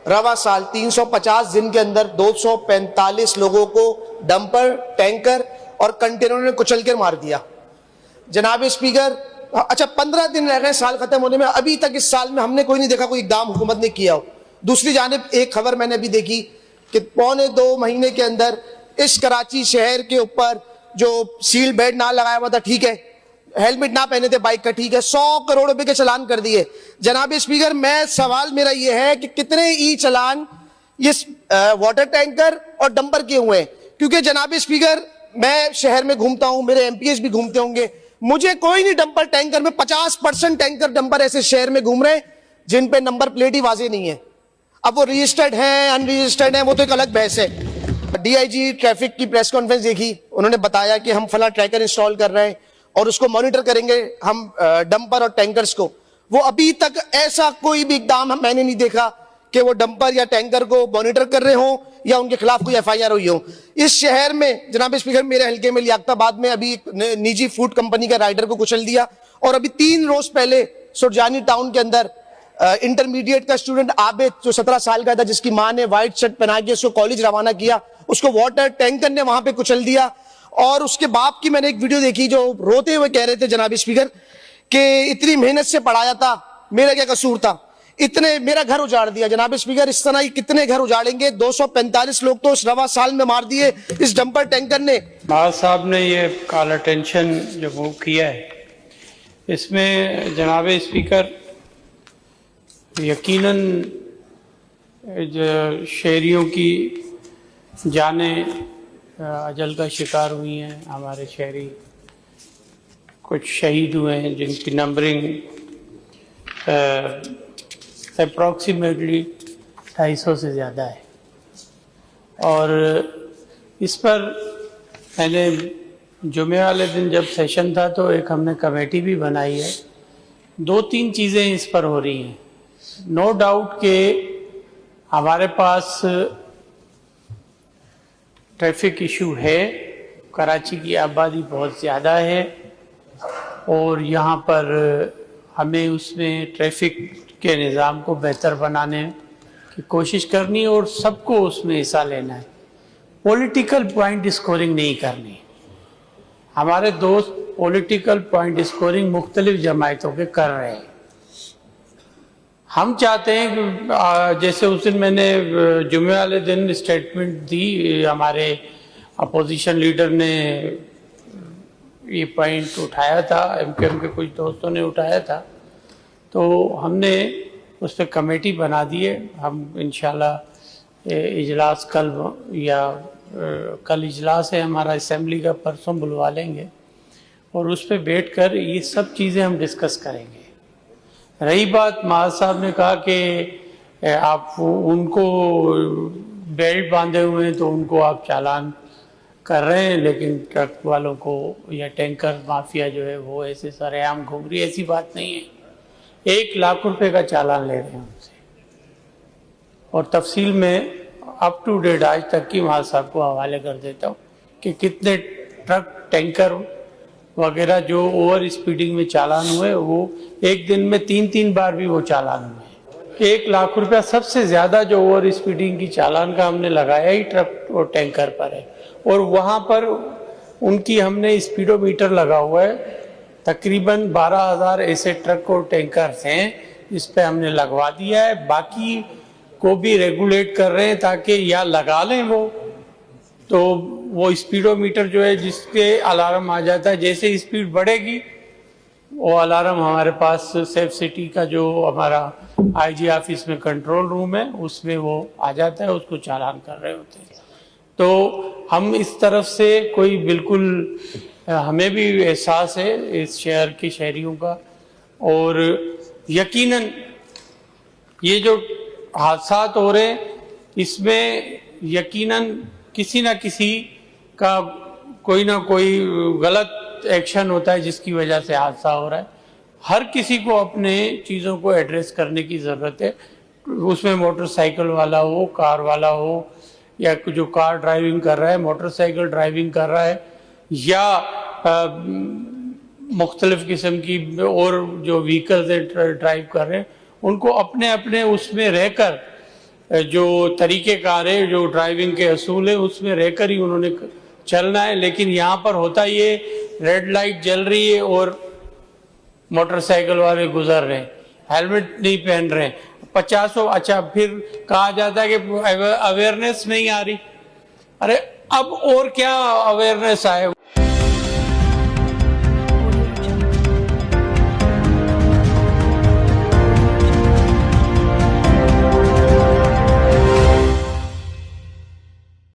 रवा साल 350 दिन के अंदर 245 लोगों को डंपर, टैंकर और कंटेनरों ने कुचल कर मार दिया। जनाब स्पीकर, अच्छा 15 दिन रह गए साल खत्म होने में, अभी तक इस साल में हमने कोई नहीं देखा कोई इकदाम हुकूमत ने किया हो। दूसरी जानिब एक खबर मैंने अभी देखी कि 1.25 महीने के अंदर इस कराची शहर के ऊपर जो सील बेल्ट ना लगाया हुआ था, ठीक है, हेलमेट ना पहने थे बाइक का, ठीक है, 100 करोड़ रुपए के चालान कर दिए। जनाब स्पीकर, मैं सवाल मेरा यह है कि कितने ई चालान ये वाटर टैंकर और डंपर के हुए हैं? क्योंकि जनाब स्पीकर, मैं शहर में घूमता हूं, मेरे एमपीएस भी घूमते होंगे, मुझे कोई नहीं डंपर टैंकर में 50% टैंकर डंपर ऐसे शहर में घूम रहे हैं जिन पे नंबर प्लेट ही वाजे नहीं है। अब वो रजिस्टर्ड है अनरजिस्टर्ड है वो तो एक अलग बहस है। डीआईजी ट्रैफिक की प्रेस कॉन्फ्रेंस देखी, उन्होंने बताया कि हम फला ट्रैकर इंस्टॉल कर रहे हैं और उसको मॉनिटर करेंगे हम डंपर और टैंकर्स को। वो अभी तक ऐसा कोई भी इकदाम मैंने नहीं देखा कि वो डंपर या टैंकर को मॉनिटर कर रहे हो या उनके खिलाफ कोई एफआईआर हुई हो। इस शहर में जनाब स्पीकर, मेरे हल्के में लियाकताबाद में अभी निजी फूड कंपनी का राइडर को कुचल दिया, और अभी 3 रोज पहले सुरजानी टाउन के अंदर इंटरमीडिएट का स्टूडेंट आबिद जो 17 साल का था, जिसकी मां ने व्हाइट शर्ट पहना के उसको कॉलेज रवाना किया, उसको वाटर टैंकर ने वहां पे कुचल दिया। और उसके बाप की मैंने एक वीडियो देखी जो रोते हुए कह रहे थे जनाब स्पीकर कि इतनी मेहनत से पढ़ाया था, मेरा क्या कसूर था, इतने मेरा घर उजाड़ दिया। जनाब स्पीकर, इस तरह ही कितने घर उजाड़ेंगे? 245 लोग तो इस रवा साल में मार दिए इस डंपर टैंकर ने। महाज साहब ने ये कॉल अटेंशन जो मूव किया है, इसमें जनाब स्पीकर यकीनन जो शहरियों की जानें अजल का शिकार हुई हैं, हमारे शहरी कुछ शहीद हुए हैं जिनकी नंबरिंग अप्रॉक्सीमेटली 250 से ज़्यादा है। और इस पर मैंने जुमे वाले दिन जब सेशन था तो एक हमने कमेटी भी बनाई है। 2-3 चीज़ें इस पर हो रही हैं। नो डाउट कि हमारे पास ट्रैफिक इशू है, कराची की आबादी बहुत ज़्यादा है और यहाँ पर हमें उसमें ट्रैफिक के निज़ाम को बेहतर बनाने की कोशिश करनी और सबको उसमें हिस्सा लेना है। पॉलिटिकल पॉइंट स्कोरिंग नहीं करनी। हमारे दोस्त पॉलिटिकल पॉइंट स्कोरिंग मुख्तलिफ जमायतों के कर रहे हैं। हम चाहते हैं कि जैसे उस दिन मैंने जुमे वाले दिन स्टेटमेंट दी, हमारे अपोजिशन लीडर ने ये पॉइंट उठाया था, एमकेएम के कुछ दोस्तों ने उठाया था, तो हमने उस पर कमेटी बना दी है। हम इंशाल्लाह इजलास कल इजलास है हमारा असेंबली का, परसों बुलवा लेंगे और उस पर बैठ कर ये सब चीज़ें हम डिस्कस करेंगे। रही बात, महाज साहब ने कहा कि आप उनको बेल्ट बांधे हुए हैं तो उनको आप चालान कर रहे हैं, लेकिन ट्रक वालों को या टैंकर माफिया जो है वो ऐसे सरेआम घूम रही है। ऐसी बात नहीं है। 1 लाख रुपए का चालान ले रहे हैं उनसे, और तफसील में अप टू डेट आज तक की महाज साहब को हवाले कर देता हूँ कि कितने ट्रक, टैंकर वगैरह जो ओवर स्पीडिंग में चालान हुए, वो एक दिन में 3-3 बार भी वो चालान हुए। 1 लाख रुपया सबसे ज़्यादा जो ओवर स्पीडिंग की चालान का हमने लगाया ही ट्रक और टैंकर पर है, और वहाँ पर उनकी हमने स्पीडोमीटर लगा हुआ है। तकरीबन 12,000 ऐसे ट्रक और टैंकर्स हैं इस पर हमने लगवा दिया है। बाकी को भी रेगुलेट कर रहे हैं ताकि या लगा लें तो वो स्पीडोमीटर जो है जिसके अलार्म आ जाता है, जैसे स्पीड बढ़ेगी वो अलार्म हमारे पास सेफ सिटी का जो हमारा आईजी ऑफिस में कंट्रोल रूम है उसमें वो आ जाता है, उसको चालान कर रहे होते हैं। तो हम इस तरफ से कोई बिल्कुल, हमें भी एहसास है इस शहर के शहरियों का, और यकीनन ये जो हादसात हो रहे हैं इसमें यकीनन किसी ना किसी का कोई ना कोई गलत एक्शन होता है जिसकी वजह से हादसा हो रहा है। हर किसी को अपने चीज़ों को एड्रेस करने की ज़रूरत है। उसमें मोटरसाइकिल वाला हो, कार वाला हो, या जो कार ड्राइविंग कर रहा है, मोटरसाइकिल ड्राइविंग कर रहा है, या मुख्तलिफ़ किस्म की और जो व्हीकल्स ड्राइव कर रहे हैं, उनको अपने अपने उसमें रहकर जो तरीक़ेकार है, जो ड्राइविंग के असूल है, उसमें रहकर ही उन्होंने चलना है। लेकिन यहाँ पर होता ये, रेड लाइट जल रही है और मोटरसाइकिल वाले गुजर रहे हैं, हेलमेट नहीं पहन रहे हैं, 50। अच्छा, फिर कहा जाता है कि अवेयरनेस नहीं आ रही। अरे अब और क्या अवेयरनेस आए।